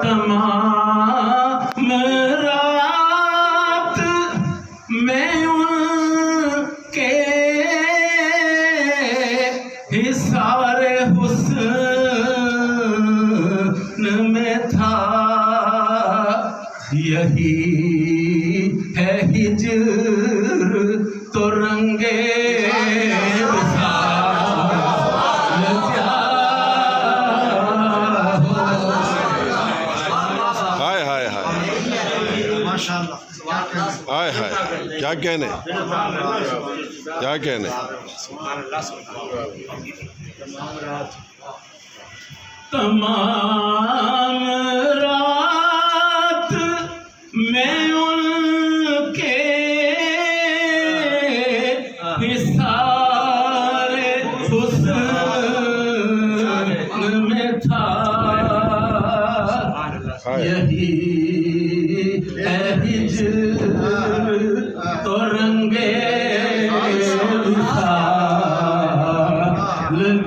تمام رات میں ان کے حصار حسن میں تھا، یہی ہے ہجر تو رنگے ہائے ہائے کیا کہنے، کیا کہنے. تمام رات میں ان کے حصار حسن میں تھا، یہی ہے ہجر تو رنگے وصال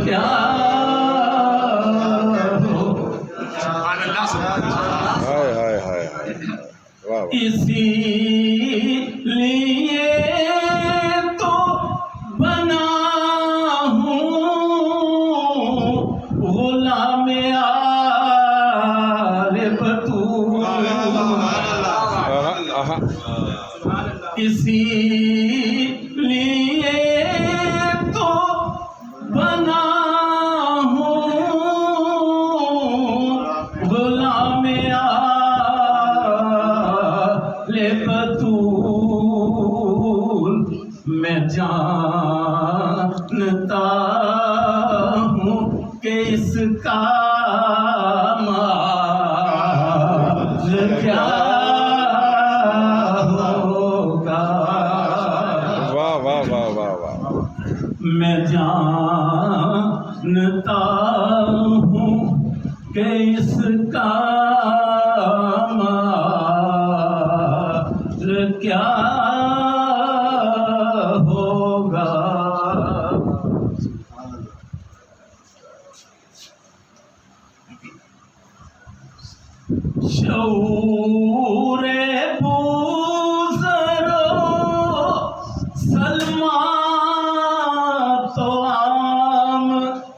کیا ہائے ہائے ہائے واہ. اسی لیے تو بنا ہوں غلام آل بطول، اسی لیے تو بنا ہوں غلام آل بطول. میں جانتا ہوں کہ اس کا مآل کیا ہوگا. واہ واہ واہ واہ واہ. میں جانتا ہوں کہ اس کا مآل کیا ہوگا. شعور بوزرو سلمان تو عام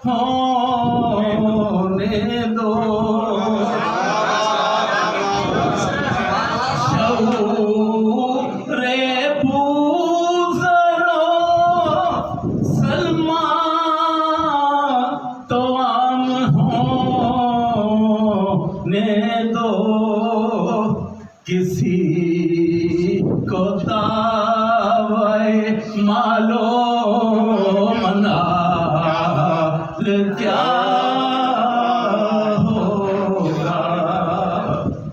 ہونے دو، شعور بوزرو سلمان تو عام ہونے دو. کسی کو دعوی مالو منال کیا ہوگا.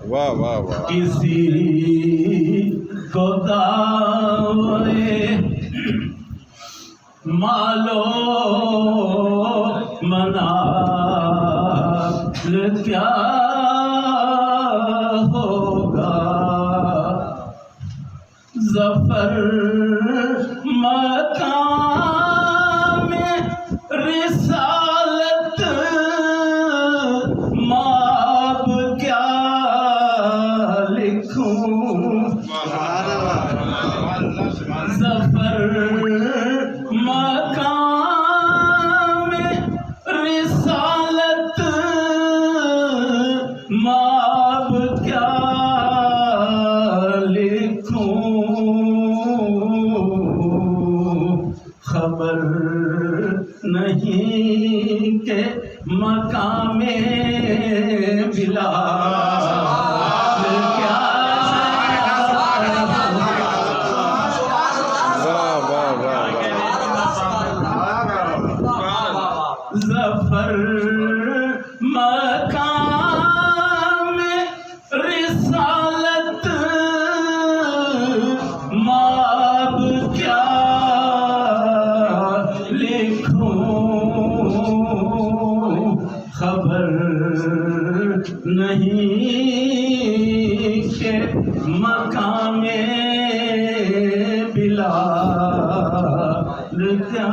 واہ واہ واہ. کسی کو دعوی مالو منال کیا ہوگا. ظفر مقام رسالت ماب کیا لکھوں. ظفر مقام رسالت ماب کیا لکھوں. خبر نہیں کہ مقام بلال کیا ظفر مقام رسالت ماب کیا لکھوں. خبر نہیں کہ مقام بلال کیا.